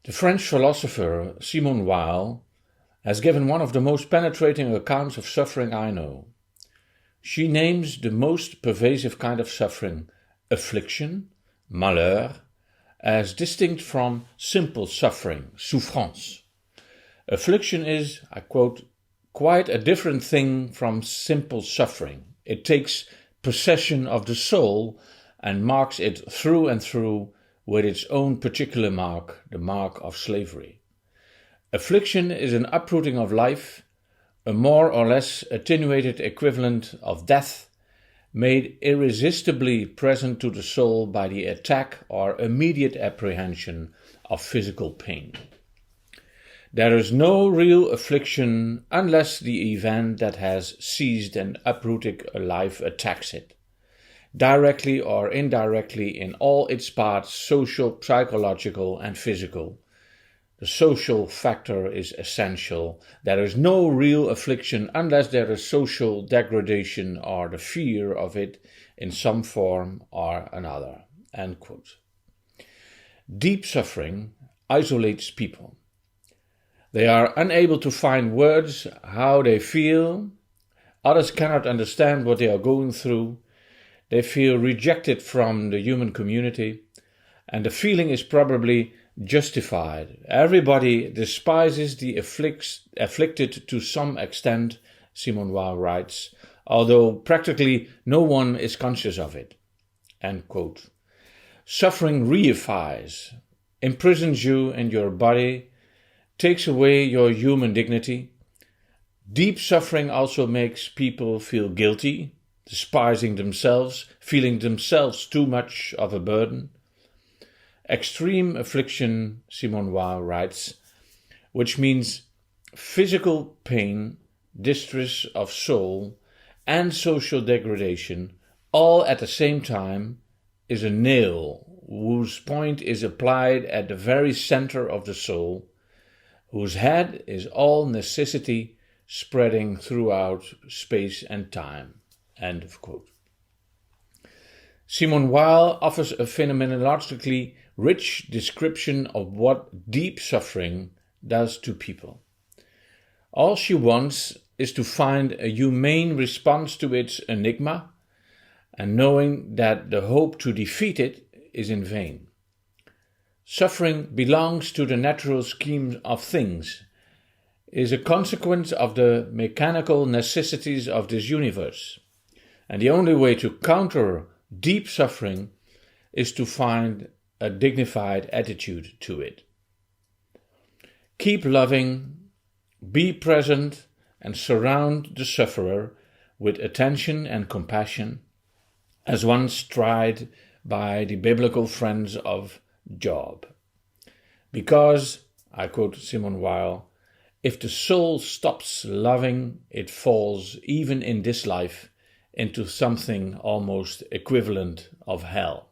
The French philosopher Simone Weil has given one of the most penetrating accounts of suffering I know. She names the most pervasive kind of suffering, affliction, malheur, as distinct from simple suffering, souffrance. Affliction is, I quote, quite a different thing from simple suffering. It takes possession of the soul and marks it through and through with its own particular mark, the mark of slavery. Affliction is an uprooting of life, a more or less attenuated equivalent of death, made irresistibly present to the soul by the attack or immediate apprehension of physical pain. There is no real affliction unless the event that has seized and uprooted a life attacks it, directly or indirectly in all its parts, social, psychological, and physical. The social factor is essential. There is no real affliction unless there is social degradation or the fear of it in some form or another. End quote. Deep suffering isolates people. They are unable to find words how they feel. Others cannot understand what they are going through. They feel rejected from the human community, and the feeling is probably justified. Everybody despises the afflicted to some extent, Simone Weil writes, although practically no one is conscious of it. End quote. Suffering reifies, imprisons you in your body, takes away your human dignity. Deep suffering also makes people feel guilty, despising themselves, feeling themselves too much of a burden. Extreme affliction, Simone Weil writes, which means physical pain, distress of soul, and social degradation, all at the same time, is a nail whose point is applied at the very center of the soul, whose head is all necessity spreading throughout space and time. End of quote. Simone Weil offers a phenomenologically rich description of what deep suffering does to people. All she wants is to find a humane response to its enigma, and knowing that the hope to defeat it is in vain. Suffering belongs to the natural scheme of things, is a consequence of the mechanical necessities of this universe, and the only way to counter deep suffering is to find a dignified attitude to it. Keep loving, be present, and surround the sufferer with attention and compassion, as once tried by the biblical friends of Job. Because, I quote Simone Weil, if the soul stops loving, it falls, even in this life, into something almost equivalent of hell.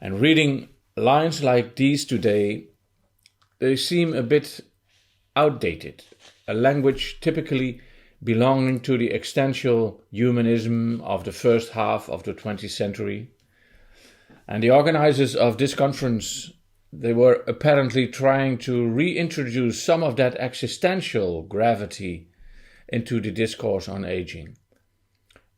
And reading lines like these today, they seem a bit outdated, a language typically belonging to the existential humanism of the first half of the 20th century. And the organizers of this conference, they were apparently trying to reintroduce some of that existential gravity into the discourse on aging,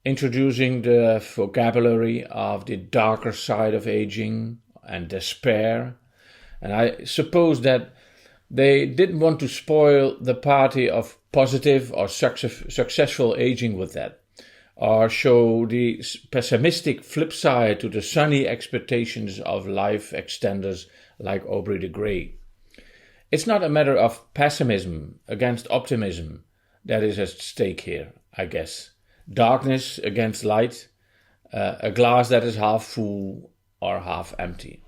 introducing the vocabulary of the darker side of aging and despair. And I suppose that they didn't want to spoil the party of positive or successful aging with that, or show the pessimistic flip side to the sunny expectations of life extenders like Aubrey de Grey. It's not a matter of pessimism against optimism that is at stake here, I guess. Darkness against light, a glass that is half full or half empty.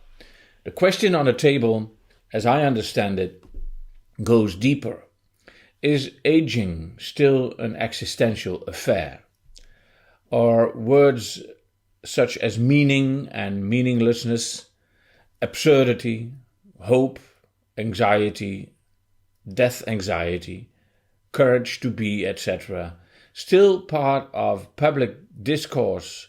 The question on the table, as I understand it, goes deeper. Is aging still an existential affair? Or words such as meaning and meaninglessness, absurdity, hope, anxiety, death anxiety, courage to be, etc., still part of public discourse,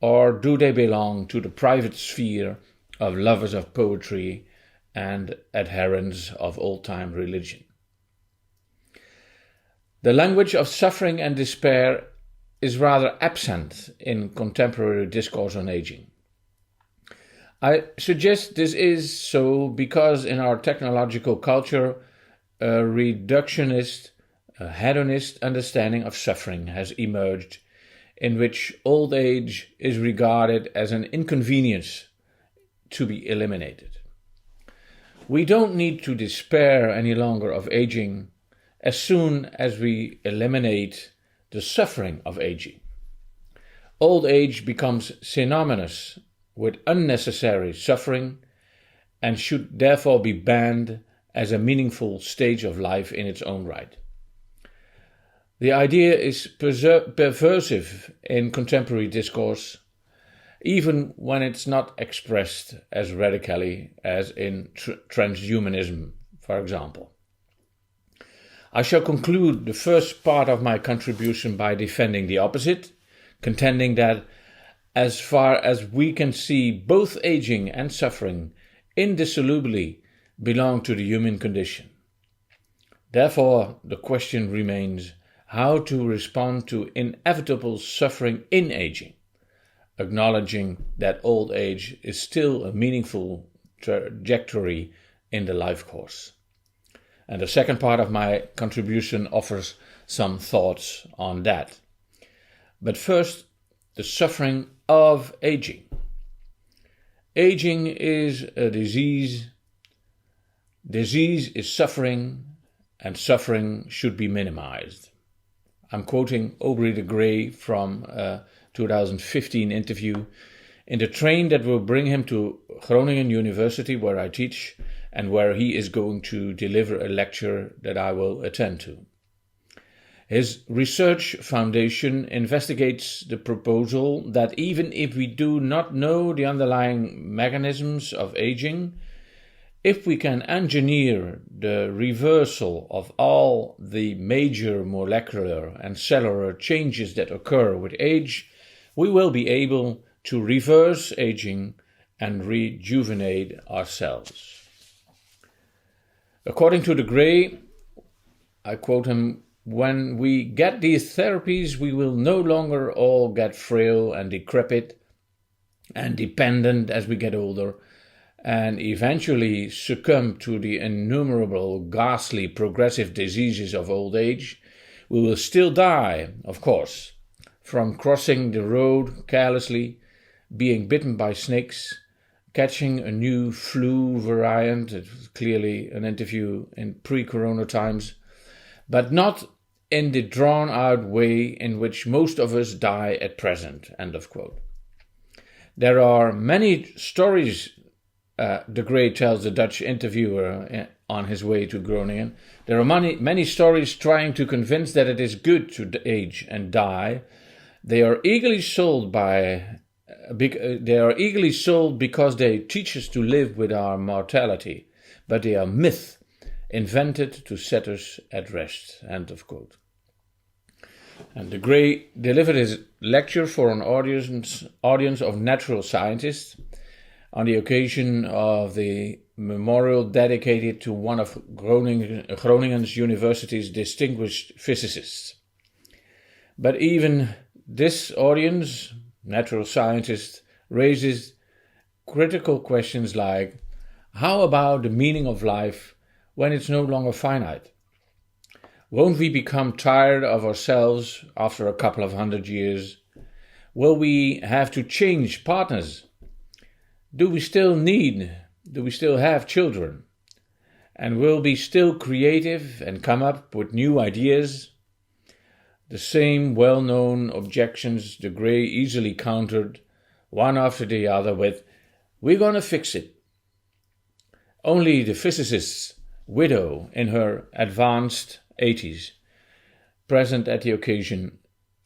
or do they belong to the private sphere of lovers of poetry and adherents of old-time religion. The language of suffering and despair is rather absent in contemporary discourse on aging. I suggest this is so because in our technological culture, a reductionist, a hedonist understanding of suffering has emerged, in which old age is regarded as an inconvenience to be eliminated. We don't need to despair any longer of aging as soon as we eliminate the suffering of aging. Old age becomes synonymous with unnecessary suffering and should therefore be banned as a meaningful stage of life in its own right. The idea is pervasive in contemporary discourse, even when it's not expressed as radically as in transhumanism, for example. I shall conclude the first part of my contribution by defending the opposite, contending that as far as we can see, both aging and suffering indissolubly belong to the human condition. Therefore, the question remains how to respond to inevitable suffering in aging, acknowledging that old age is still a meaningful trajectory in the life course. And the second part of my contribution offers some thoughts on that. But first, the suffering of aging. Aging is a disease. Disease is suffering, and suffering should be minimized. I'm quoting Aubrey de Grey from a 2015 interview in the train that will bring him to Groningen University, where I teach, and where he is going to deliver a lecture that I will attend to. His research foundation investigates the proposal that even if we do not know the underlying mechanisms of aging, if we can engineer the reversal of all the major molecular and cellular changes that occur with age, we will be able to reverse aging and rejuvenate ourselves. According to de Grey, I quote him, when we get these therapies, we will no longer all get frail and decrepit and dependent as we get older, and eventually succumb to the innumerable ghastly progressive diseases of old age. We will still die, of course, from crossing the road carelessly, being bitten by snakes, catching a new flu variant. It was clearly an interview in pre-corona times, but not in the drawn-out way in which most of us die at present, end of quote. There are many stories, de Grey tells the Dutch interviewer on his way to Groningen. There are many stories trying to convince that it is good to age and die. They are eagerly sold because they teach us to live with our mortality, but they are myth, invented to set us at rest, end of quote. And de Grey delivered his lecture for an audience of natural scientists on the occasion of the memorial dedicated to one of Groningen University's distinguished physicists. But even this audience, natural scientists, raises critical questions like, how about the meaning of life when it's no longer finite? Won't we become tired of ourselves after a couple of 100 years? Will we have to change partners? Do we still have children? And will we still creative and come up with new ideas? The same well-known objections de Grey easily countered, one after the other, with, we're going to fix it. Only the physicist's widow in her advanced 80s, present at the occasion,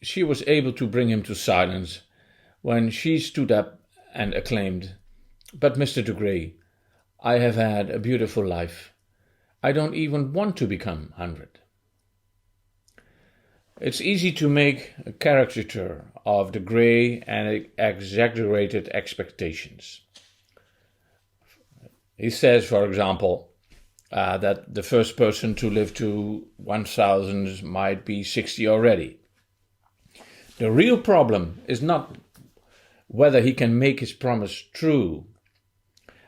she was able to bring him to silence when she stood up and acclaimed, but Mr. de Grey, I have had a beautiful life. I don't even want to become 100. It's easy to make a caricature of de Grey and exaggerated expectations. He says, for example, that the first person to live to 1000 might be 60 already. The real problem is not whether he can make his promise true,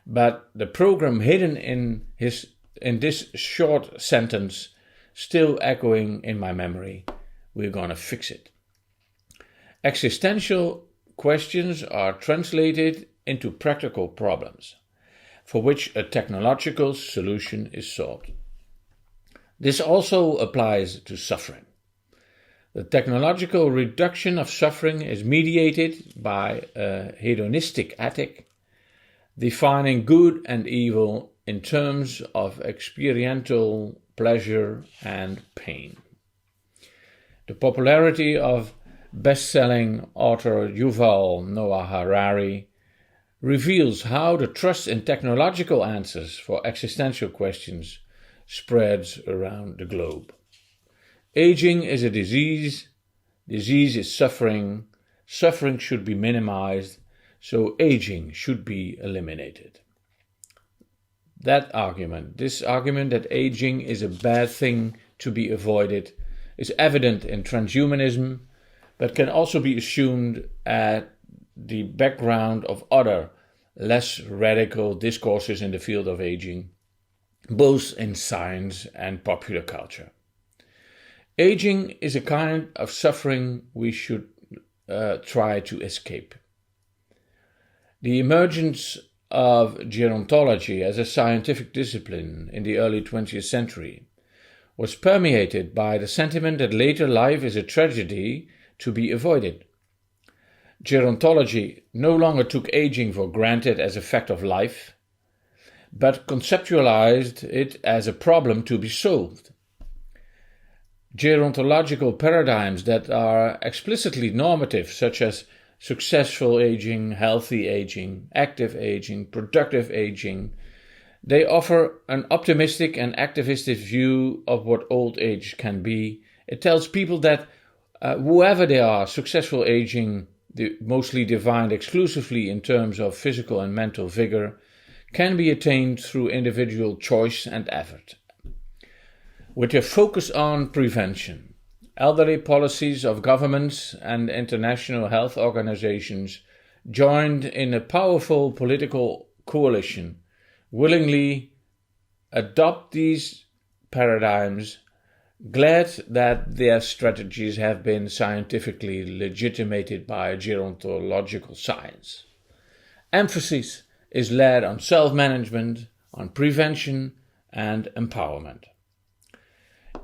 but the program hidden in this short sentence, still echoing in my memory: we're gonna fix it. Existential questions are translated into practical problems, for which a technological solution is sought. This also applies to suffering. The technological reduction of suffering is mediated by a hedonistic ethic, defining good and evil in terms of experiential pleasure and pain. The popularity of best-selling author Yuval Noah Harari reveals how the trust in technological answers for existential questions spreads around the globe. Aging is a disease, disease is suffering, suffering should be minimized, so aging should be eliminated. This argument that aging is a bad thing to be avoided, is evident in transhumanism, but can also be assumed at the background of other, less radical discourses in the field of aging, both in science and popular culture. Aging is a kind of suffering we should try to escape. The emergence of gerontology as a scientific discipline in the early 20th century was permeated by the sentiment that later life is a tragedy to be avoided. Gerontology no longer took aging for granted as a fact of life, but conceptualized it as a problem to be solved. Gerontological paradigms that are explicitly normative, such as successful aging, healthy aging, active aging, productive aging, they offer an optimistic and activistic view of what old age can be. It tells people that whoever they are, successful aging, mostly defined exclusively in terms of physical and mental vigor, can be attained through individual choice and effort. With a focus on prevention, elderly policies of governments and international health organizations joined in a powerful political coalition willingly adopt these paradigms, glad that their strategies have been scientifically legitimated by gerontological science. Emphasis is laid on self-management, on prevention and empowerment.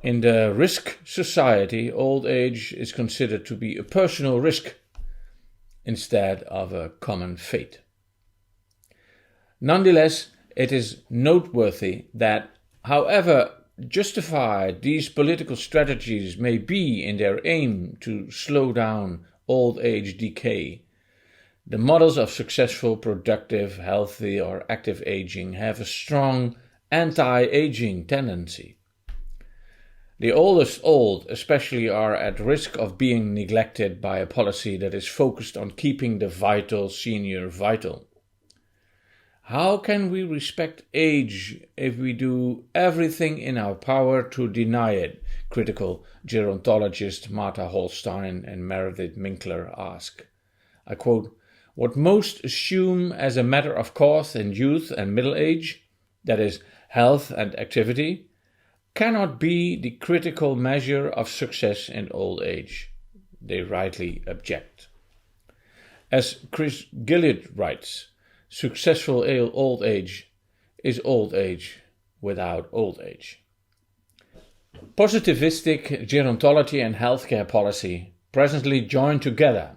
In the risk society, old age is considered to be a personal risk instead of a common fate. Nonetheless, it is noteworthy that, however justified these political strategies may be in their aim to slow down old age decay, the models of successful, productive, healthy, or active aging have a strong anti-aging tendency. The oldest old especially are at risk of being neglected by a policy that is focused on keeping the vital senior vital. How can we respect age if we do everything in our power to deny it? Critical gerontologists Martha Holstein and Meredith Minkler ask. I quote, "What most assume as a matter of course in youth and middle age, that is, health and activity, cannot be the critical measure of success in old age," they rightly object. As Chris Gillett writes, successful old age is old age without old age. Positivistic gerontology and healthcare policy presently join together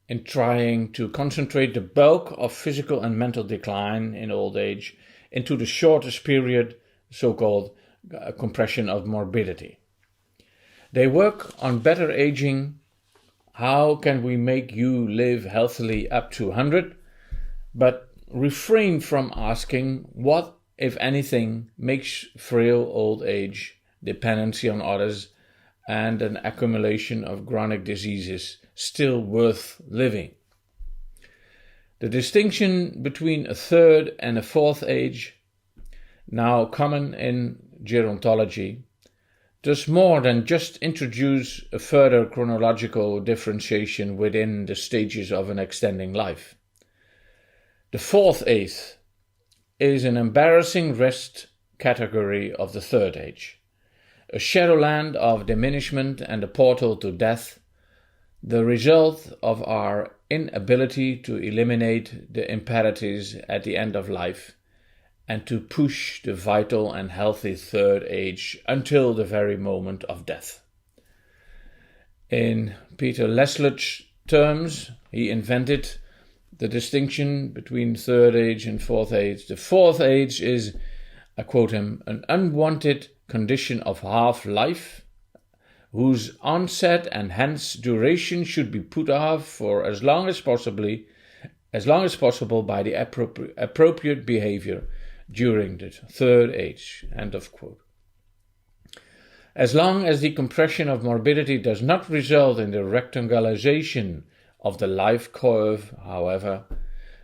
in trying to concentrate the bulk of physical and mental decline in old age into the shortest period, so-called compression of morbidity. They work on better aging. How can we make you live healthily up to 100, but refrain from asking what, if anything, makes frail old age, dependency on others, and an accumulation of chronic diseases still worth living? The distinction between a third and a fourth age, now common in gerontology, does more than just introduce a further chronological differentiation within the stages of an extending life. The fourth age is an embarrassing rest category of the third age, a shadowland of diminishment and a portal to death, the result of our inability to eliminate the imperatives at the end of life and to push the vital and healthy third age until the very moment of death. In Peter Leslie's terms, he invented the distinction between third age and fourth age. The fourth age is, I quote him, an unwanted condition of half-life, whose onset and hence duration should be put off for as long as possible by the appropriate behavior during the third age. End of quote. As long as the compression of morbidity does not result in the rectangularization of the life curve, however,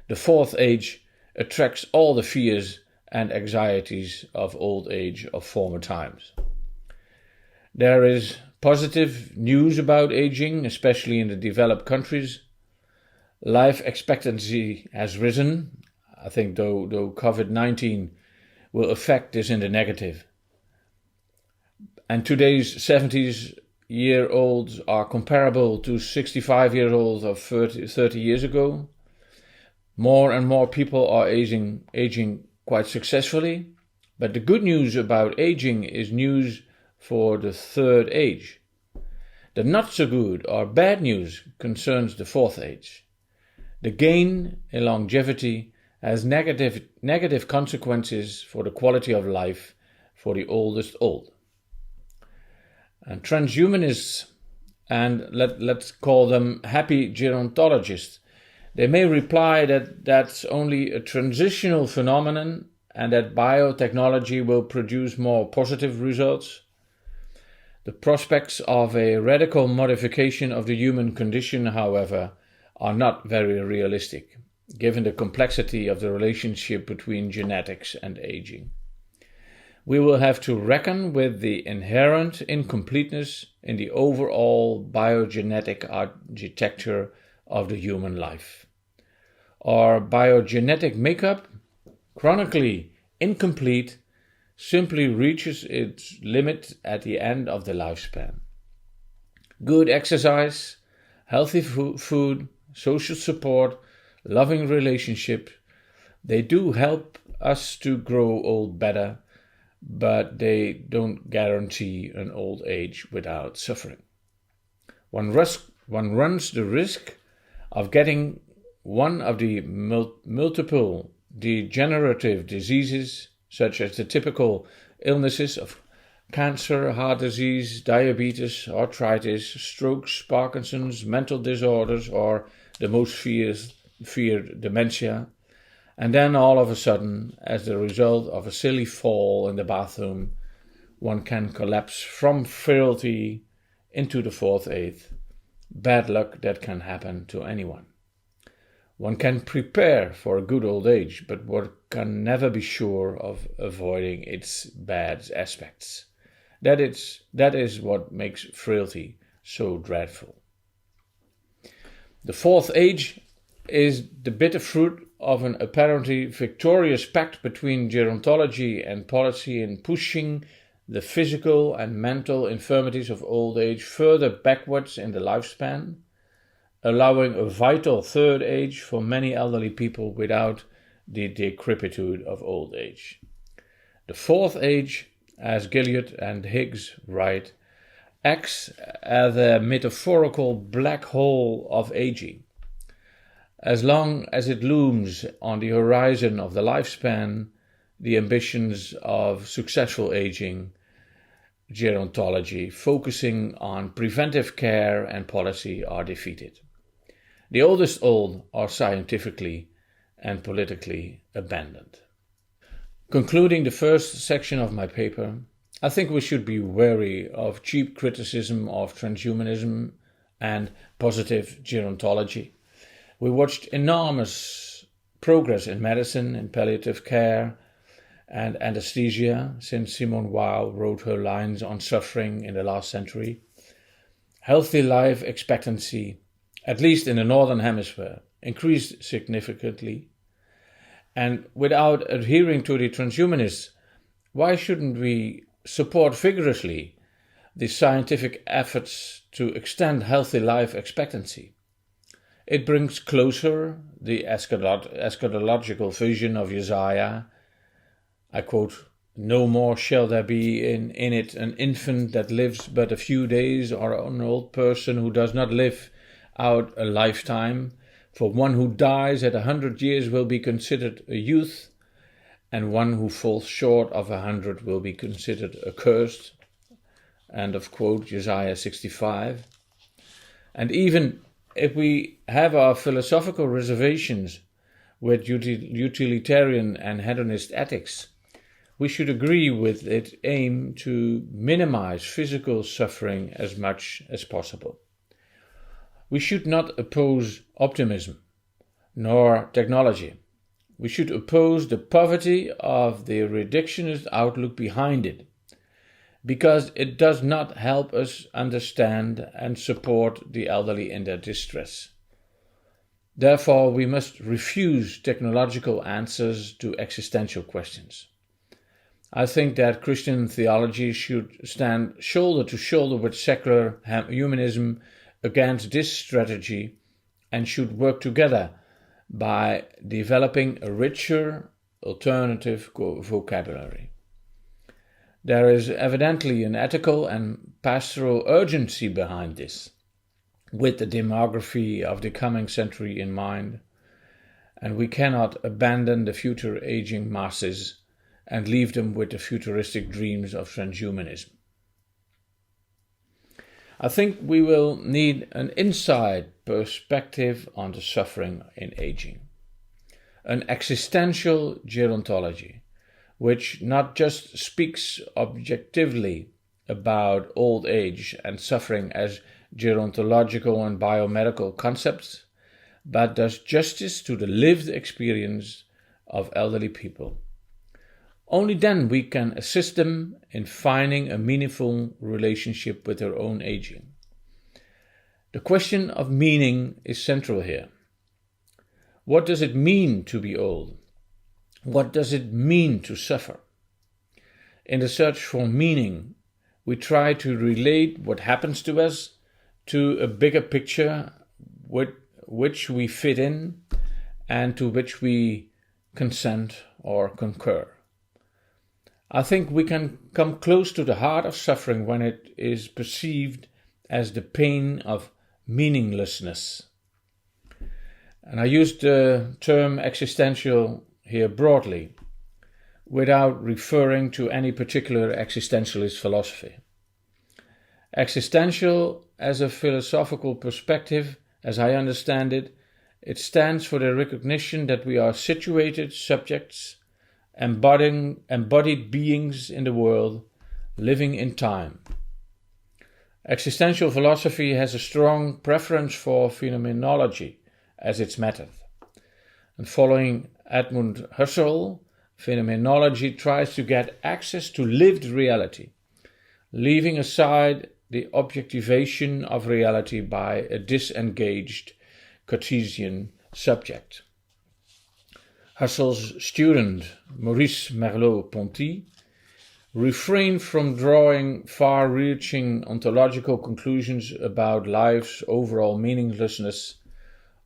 the fourth age attracts all the fears and anxieties of old age of former times. There is positive news about aging, especially in the developed countries. Life expectancy has risen, I think, though COVID-19 will affect this in the negative. And today's 70-year-olds are comparable to 65-year-olds of 30 years ago. More and more people are aging quite successfully. But the good news about aging is news for the third age. The not so good or bad news concerns the fourth age. The gain in longevity has negative consequences for the quality of life for the oldest old. And transhumanists, and let's call them happy gerontologists, they may reply that that's only a transitional phenomenon and that biotechnology will produce more positive results. The prospects of a radical modification of the human condition, however, are not very realistic, given the complexity of the relationship between genetics and aging. We will have to reckon with the inherent incompleteness in the overall biogenetic architecture of the human life. Our biogenetic makeup, chronically incomplete, simply reaches its limit at the end of the lifespan. Good exercise, healthy food, social support, loving relationships, they do help us to grow old better, but they don't guarantee an old age without suffering. One runs the risk of getting one of the multiple degenerative diseases, such as the typical illnesses of cancer, heart disease, diabetes, arthritis, strokes, Parkinson's, mental disorders, or the most feared dementia, and then all of a sudden, as the result of a silly fall in the bathroom, one can collapse from frailty into the fourth age. Bad luck that can happen to anyone. One can prepare for a good old age, but one can never be sure of avoiding its bad aspects. That is what makes frailty so dreadful. The fourth age is the bitter fruit of an apparently victorious pact between gerontology and policy in pushing the physical and mental infirmities of old age further backwards in the lifespan, allowing a vital third age for many elderly people without the decrepitude of old age. The fourth age, as Gilliard and Higgs write, acts as a metaphorical black hole of aging. As long as it looms on the horizon of the lifespan, the ambitions of successful aging gerontology focusing on preventive care and policy are defeated. The oldest old are scientifically and politically abandoned. Concluding the first section of my paper, I think we should be wary of cheap criticism of transhumanism and positive gerontology. We watched enormous progress in medicine, in palliative care, and anesthesia, since Simone Weil wrote her lines on suffering in the last century. Healthy life expectancy, at least in the Northern Hemisphere, increased significantly. And without adhering to the transhumanists, why shouldn't we support vigorously the scientific efforts to extend healthy life expectancy? It brings closer the eschatological vision of Isaiah. I quote, "No more shall there be in it an infant that lives but a few days, or an old person who does not live out a lifetime. For one who dies at 100 years will be considered a youth, and one who falls short of 100 will be considered accursed." End of quote, Isaiah 65. And even if we have our philosophical reservations with utilitarian and hedonist ethics, we should agree with its aim to minimize physical suffering as much as possible. We should not oppose optimism, nor technology. We should oppose the poverty of the reductionist outlook behind it, because it does not help us understand and support the elderly in their distress. Therefore, we must refuse technological answers to existential questions. I think that Christian theology should stand shoulder to shoulder with secular humanism against this strategy and should work together by developing a richer alternative vocabulary. There is evidently an ethical and pastoral urgency behind this, with the demography of the coming century in mind, and we cannot abandon the future aging masses and leave them with the futuristic dreams of transhumanism. I think we will need an inside perspective on the suffering in aging, an existential gerontology, which not just speaks objectively about old age and suffering as gerontological and biomedical concepts, but does justice to the lived experience of elderly people. Only then we can assist them in finding a meaningful relationship with their own aging. The question of meaning is central here. What does it mean to be old? What does it mean to suffer? In the search for meaning, we try to relate what happens to us to a bigger picture with which we fit in and to which we consent or concur. I think we can come close to the heart of suffering when it is perceived as the pain of meaninglessness. And I use the term existential here broadly, without referring to any particular existentialist philosophy. Existential as a philosophical perspective, as I understand it, it stands for the recognition that we are situated subjects, embodied beings in the world, living in time. Existential philosophy has a strong preference for phenomenology as its method. And following Edmund Husserl, phenomenology tries to get access to lived reality, leaving aside the objectivation of reality by a disengaged Cartesian subject. Husserl's student, Maurice Merleau-Ponty, refrained from drawing far-reaching ontological conclusions about life's overall meaninglessness,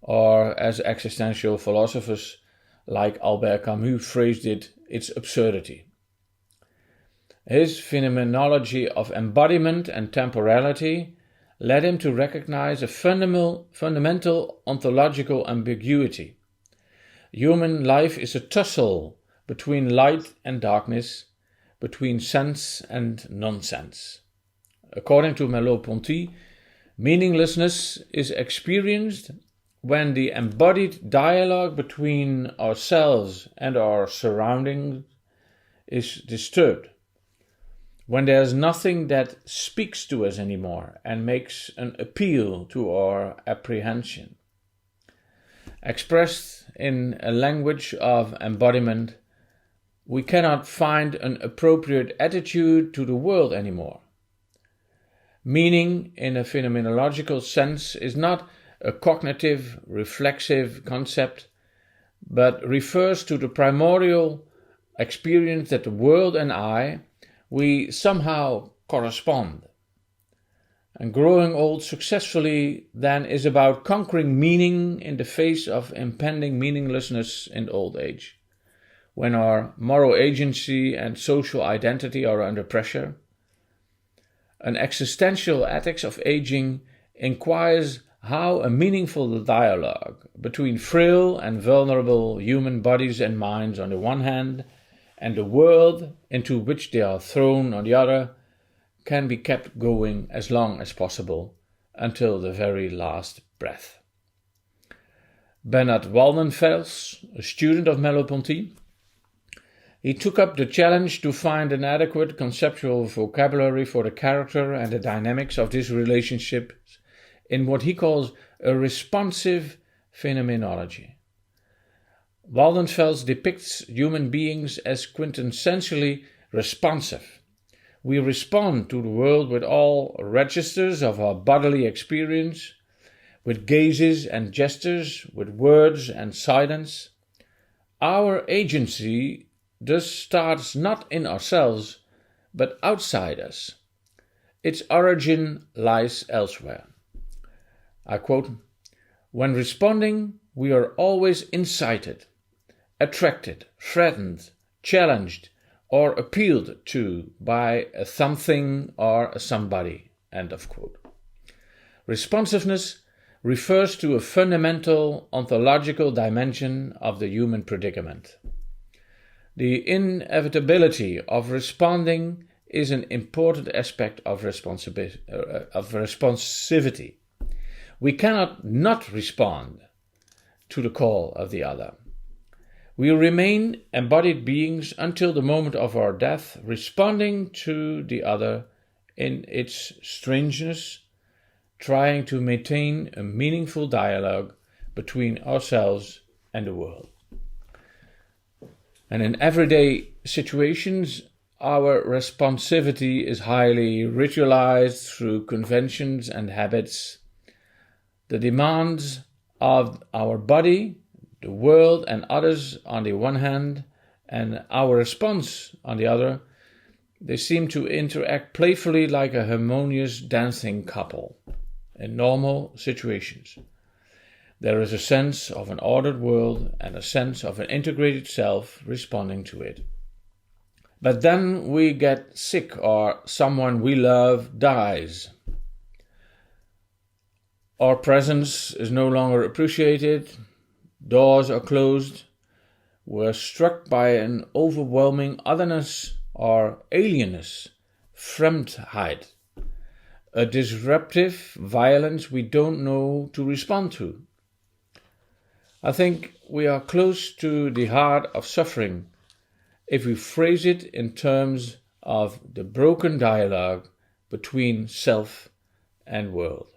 or as existential philosophers like Albert Camus phrased it, its absurdity. His phenomenology of embodiment and temporality led him to recognize a fundamental ontological ambiguity. Human life is a tussle between light and darkness, between sense and nonsense. According to Merleau-Ponty, meaninglessness is experienced when the embodied dialogue between ourselves and our surroundings is disturbed, when there's nothing that speaks to us anymore and makes an appeal to our apprehension. Expressed in a language of embodiment, we cannot find an appropriate attitude to the world anymore. Meaning, in a phenomenological sense, is not a cognitive, reflexive concept, but refers to the primordial experience that the world and we somehow correspond. And growing old successfully then is about conquering meaning in the face of impending meaninglessness in old age, when our moral agency and social identity are under pressure. An existential ethics of aging inquires how a meaningful dialogue between frail and vulnerable human bodies and minds on the one hand, and the world into which they are thrown on the other, can be kept going as long as possible, until the very last breath. Bernard Valdenfels, a student of Merleau-Ponty, he took up the challenge to find an adequate conceptual vocabulary for the character and the dynamics of this relationship in what he calls a responsive phenomenology. Waldenfels depicts human beings as quintessentially responsive. We respond to the world with all registers of our bodily experience, with gazes and gestures, with words and silence. Our agency thus starts not in ourselves, but outside us. Its origin lies elsewhere. I quote, "When responding, we are always incited, attracted, threatened, challenged, or appealed to by a something or a somebody." End of quote. Responsiveness refers to a fundamental ontological dimension of the human predicament. The inevitability of responding is an important aspect of responsivity. We cannot not respond to the call of the other. We remain embodied beings until the moment of our death, responding to the other in its strangeness, trying to maintain a meaningful dialogue between ourselves and the world. And in everyday situations, our responsivity is highly ritualized through conventions and habits. The demands of our body, the world and others on the one hand, and our response on the other, they seem to interact playfully like a harmonious dancing couple in normal situations. There is a sense of an ordered world and a sense of an integrated self responding to it. But then we get sick or someone we love dies. Our presence is no longer appreciated, doors are closed, we're struck by an overwhelming otherness or alienness, Fremdheit, a disruptive violence we don't know to respond to. I think we are close to the heart of suffering if we phrase it in terms of the broken dialogue between self and world.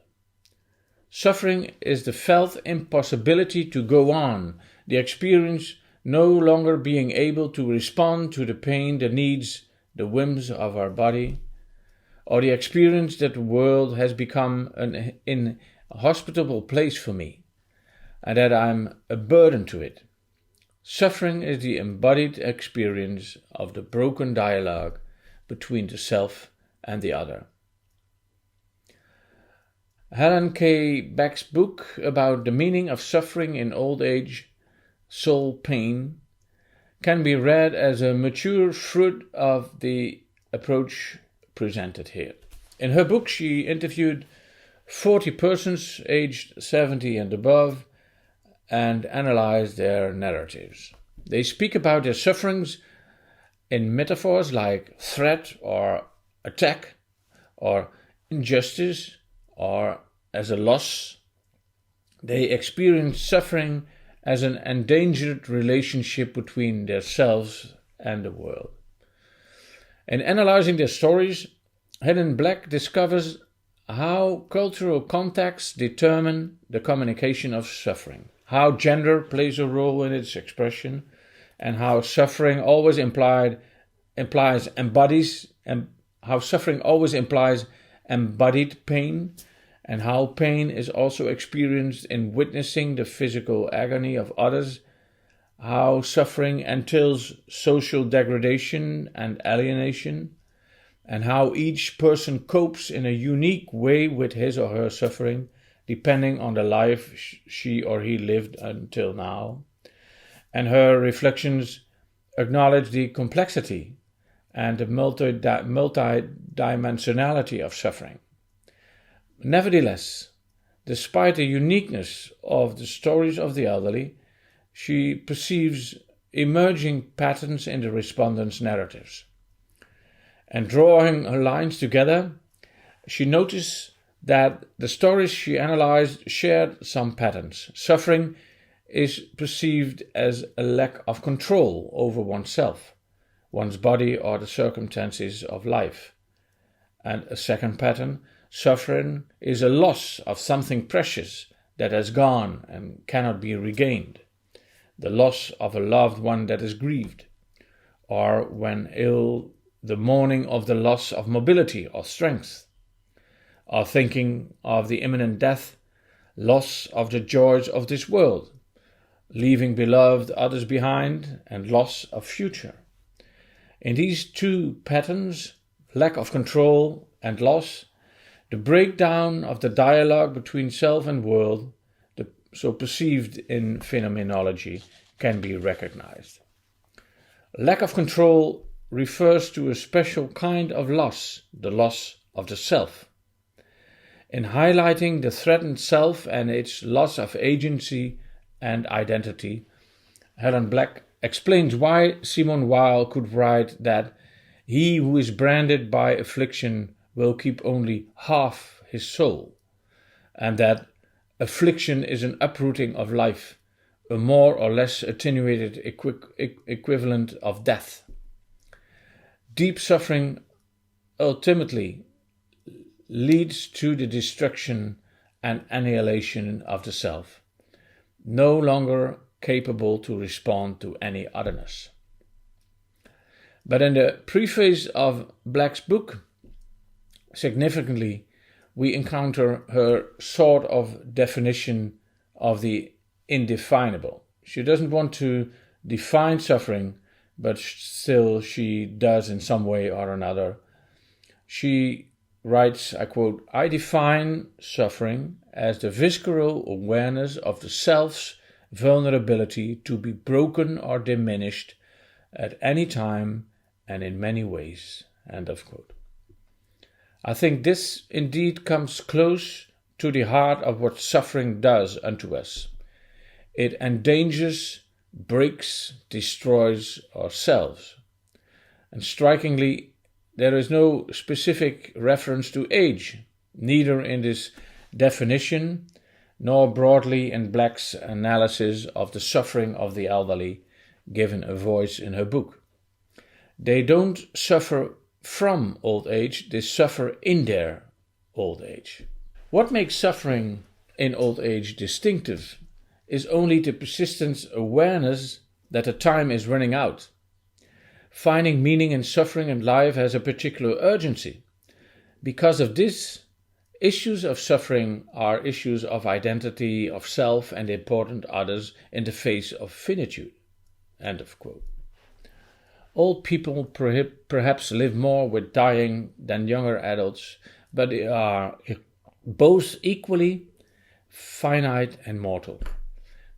Suffering is the felt impossibility to go on, the experience no longer being able to respond to the pain, the needs, the whims of our body, or the experience that the world has become an inhospitable place for me, and that I'm a burden to it. Suffering is the embodied experience of the broken dialogue between the self and the other. Helen K. Beck's book about the meaning of suffering in old age, Soul Pain, can be read as a mature fruit of the approach presented here. In her book, she interviewed 40 persons aged 70 and above and analyzed their narratives. They speak about their sufferings in metaphors like threat or attack or injustice or as a loss. They experience suffering as an endangered relationship between themselves and the world. In analyzing their stories, Helen Black discovers how cultural contexts determine the communication of suffering, how gender plays a role in its expression, and how suffering always implies embodied pain, and how pain is also experienced in witnessing the physical agony of others, how suffering entails social degradation and alienation, and how each person copes in a unique way with his or her suffering, depending on the life she or he lived until now. And her reflections acknowledge the complexity and the multidimensionality of suffering. Nevertheless, despite the uniqueness of the stories of the elderly, she perceives emerging patterns in the respondents' narratives. And drawing her lines together, she noticed that the stories she analyzed shared some patterns. Suffering is perceived as a lack of control over oneself, one's body, or the circumstances of life. And a second pattern, suffering is a loss of something precious that has gone and cannot be regained, the loss of a loved one that is grieved, or when ill, the mourning of the loss of mobility or strength, or thinking of the imminent death, loss of the joys of this world, leaving beloved others behind, and loss of future. In these two patterns, lack of control and loss, the breakdown of the dialogue between self and world, so perceived in phenomenology, can be recognized. Lack of control refers to a special kind of loss, the loss of the self. In highlighting the threatened self and its loss of agency and identity, Helen Black explains why Simone Weil could write that he who is branded by affliction will keep only half his soul, and that affliction is an uprooting of life, a more or less attenuated equivalent of death. Deep suffering ultimately leads to the destruction and annihilation of the self, no longer capable to respond to any otherness. But in the preface of Black's book, significantly, we encounter her sort of definition of the indefinable. She doesn't want to define suffering, but still she does in some way or another. She writes, I quote, "I define suffering as the visceral awareness of the self's vulnerability to be broken or diminished at any time and in many ways." End of quote. I think this indeed comes close to the heart of what suffering does unto us. It endangers, breaks, destroys ourselves. And strikingly, there is no specific reference to age, neither in this definition nor broadly in Black's analysis of the suffering of the elderly, given a voice in her book. They don't suffer from old age, they suffer in their old age. What makes suffering in old age distinctive is only the persistent awareness that the time is running out. Finding meaning in suffering and life has a particular urgency. Because of this, issues of suffering are issues of identity, of self, and important others in the face of finitude. End of quote. Old people perhaps live more with dying than younger adults, but they are both equally finite and mortal.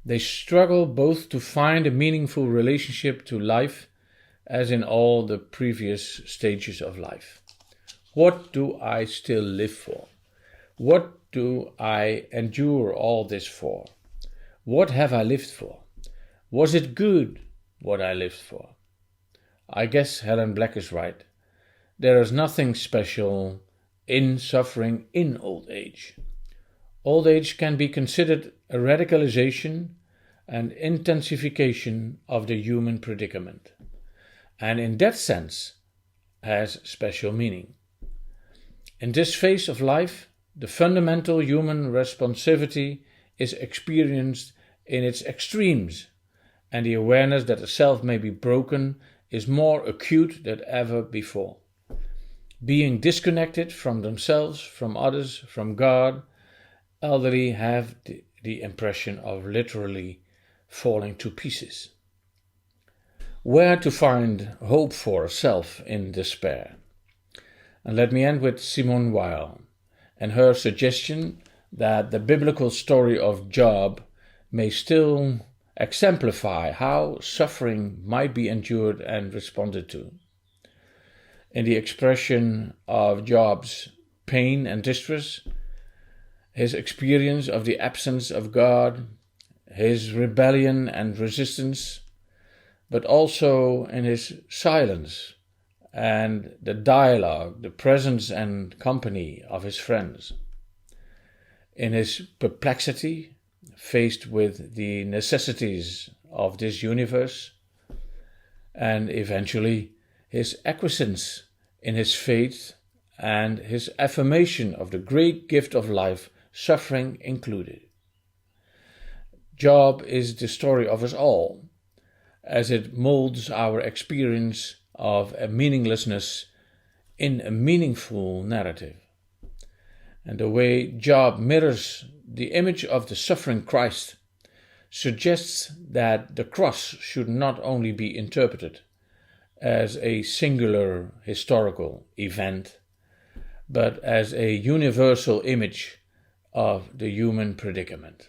They struggle both to find a meaningful relationship to life, as in all the previous stages of life. What do I still live for? What do I endure all this for? What have I lived for? Was it good what I lived for? I guess Helen Black is right. There is nothing special in suffering in old age. Old age can be considered a radicalization and intensification of the human predicament, and in that sense has special meaning. In this phase of life, the fundamental human responsivity is experienced in its extremes, and the awareness that the self may be broken is more acute than ever before. Being disconnected from themselves, from others, from God, elderly have the impression of literally falling to pieces. Where to find hope for self in despair? And let me end with Simone Weil and her suggestion that the biblical story of Job may still exemplify how suffering might be endured and responded to. In the expression of Job's pain and distress, his experience of the absence of God, his rebellion and resistance, but also in his silence and the dialogue, the presence and company of his friends. In his perplexity, faced with the necessities of this universe, and eventually his acquiescence in his faith and his affirmation of the great gift of life, suffering included. Job is the story of us all, as it molds our experience of a meaninglessness in a meaningful narrative. And the way Job mirrors the image of the suffering Christ suggests that the cross should not only be interpreted as a singular historical event, but as a universal image of the human predicament.